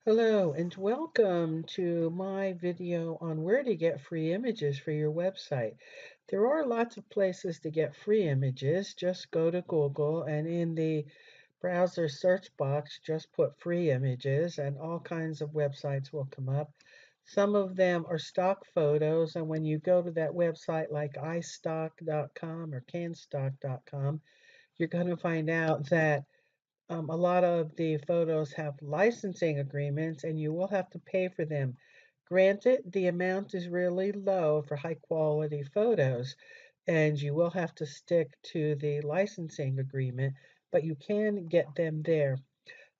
Hello and welcome to my video on where to get free images for your website. There are lots of places to get free images. Just go to Google and in the browser search box, just put free images and all kinds of websites will come up. Some of them are stock photos, and when you go to that website like istock.com or canstock.com, you're going to find out that a lot of the photos have licensing agreements and you will have to pay for them. Granted, the amount is really low for high quality photos and you will have to stick to the licensing agreement, but you can get them there.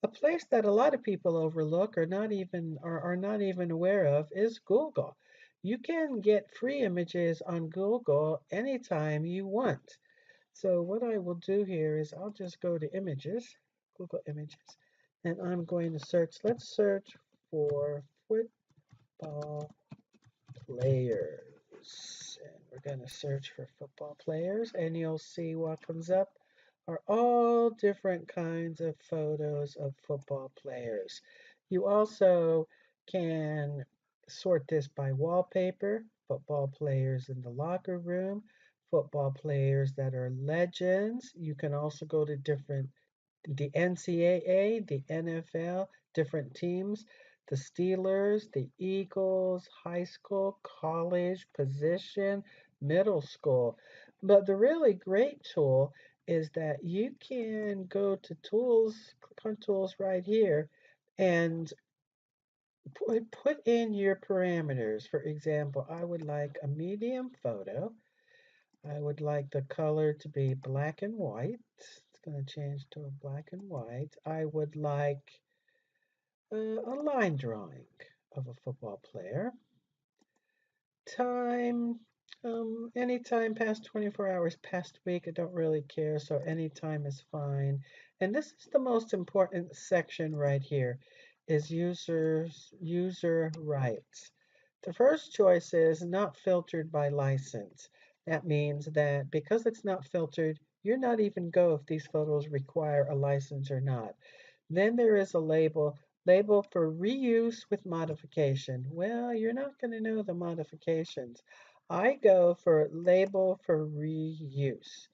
A place that a lot of people overlook or are not even aware of is Google. You can get free images on Google anytime you want. So what I will do here is I'll just go to images, Google Images, and I'm going to search. Let's search for football players. And we're going to search for football players, and you'll see what comes up are all different kinds of photos of football players. You also can sort this by wallpaper, football players in the locker room, football players that are legends. You can also go to the NCAA, the NFL, different teams, the Steelers, the Eagles, high school, college, position, middle school. But the really great tool is that you can go to tools, click on tools right here, and put in your parameters. For example, I would like a medium photo. I would like the color to be black and white. It's going to change to a black and white. I would like a line drawing of a football player. Time, any time past 24 hours, past week, I don't really care, so any time is fine. And this is the most important section right here, is user rights. The first choice is not filtered by license. That means that because it's not filtered, you're not even go if these photos require a license or not. Then there is a label for reuse with modification. Well, you're not going to know the modifications. I go for label for reuse.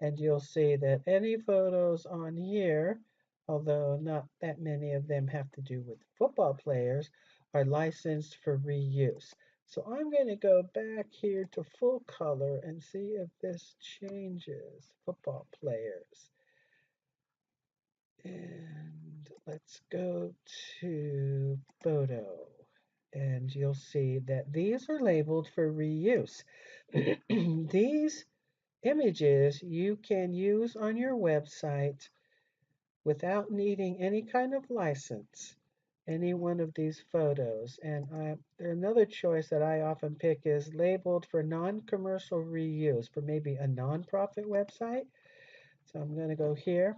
And you'll see that any photos on here, although not that many of them have to do with football players, are licensed for reuse. So I'm going to go back here to full color and see if this changes football players. And let's go to photo. And you'll see that these are labeled for reuse. These images you can use on your website without needing any kind of license, any one of these photos. And another choice that I often pick is labeled for non-commercial reuse for maybe a nonprofit website. So I'm going to go here.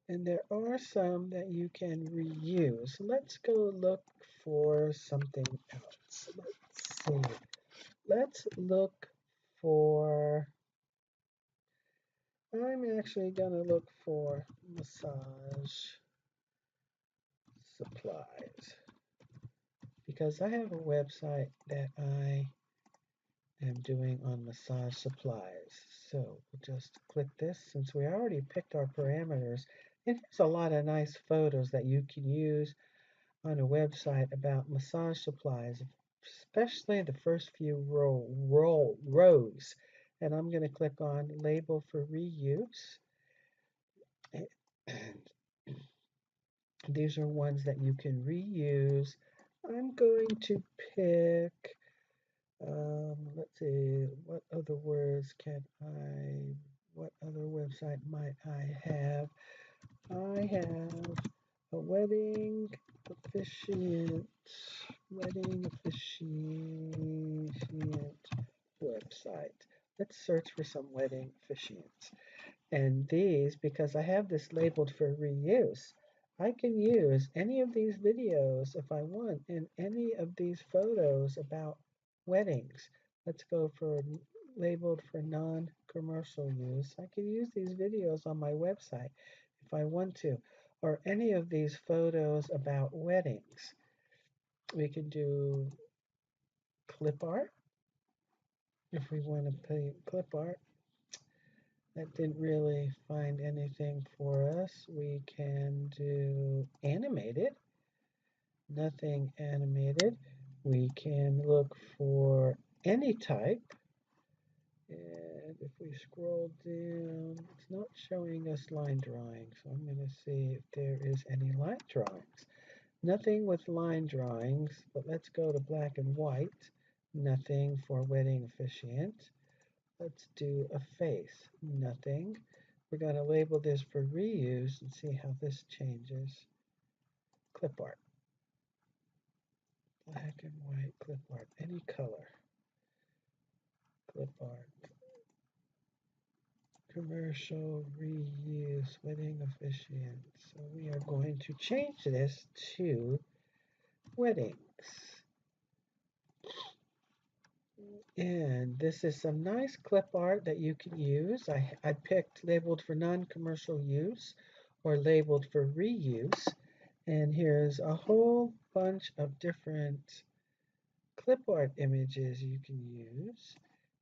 And there are some that you can reuse. Let's go look for something else. Let's see. Let's look for, I'm actually going to look for massage supplies because I have a website that I am doing on massage supplies. So we'll just click this since we already picked our parameters. And here's a lot of nice photos that you can use on a website about massage supplies, especially the first few rows. And I'm going to click on label for reuse. And these are ones that you can reuse. I'm going to pick, let's see, what other website might I have? I have a officiant, wedding officiant website. Let's search for some wedding officiants. And these, because I have this labeled for reuse, I can use any of these videos if I want in any of these photos about weddings. Let's go for labeled for non-commercial use. I can use these videos on my website if I want to. or any of these photos about weddings. We can do clip art if we want to pay clip art. That didn't really find anything for us. We can do animated, nothing animated. We can look for any type. And if we scroll down, it's not showing us line drawings. So I'm going to see if there is any line drawings. Nothing with line drawings, but let's go to black and white. Nothing for wedding officiant. Let's do a face. Nothing. We're going to label this for reuse and see how this changes. Clip art. Black and white clip art. Any color. Clip art. Commercial reuse wedding officiant. So we are going to change this to weddings. And this is some nice clip art that you can use. I picked labeled for non-commercial use or labeled for reuse. And here's a whole bunch of different clip art images you can use.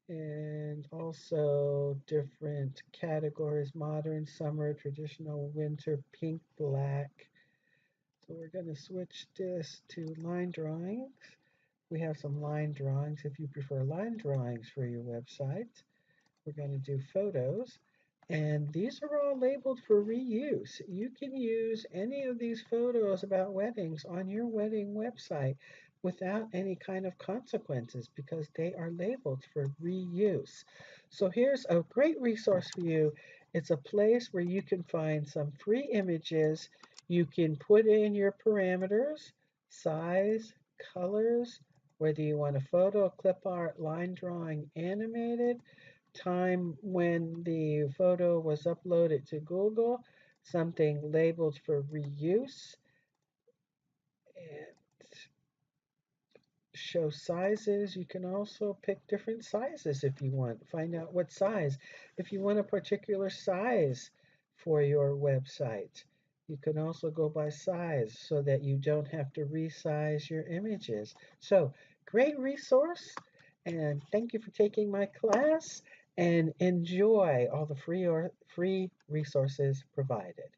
And also different categories: modern, summer, traditional, winter, pink, black. So we're going to switch this to line drawings. We have some line drawings if you prefer line drawings for your website. We're going to do photos. And these are all labeled for reuse. You can use any of these photos about weddings on your wedding website without any kind of consequences because they are labeled for reuse. So here's a great resource for you. It's a place where you can find some free images. You can put in your parameters, size, colors, whether you want a photo, clip art, line drawing, animated, time when the photo was uploaded to Google, something labeled for reuse, and show sizes. You can also pick different sizes if you want. Find out what size. If you want a particular size for your website, you can also go by size so that you don't have to resize your images. So, great resource, and thank you for taking my class and enjoy all the free resources provided.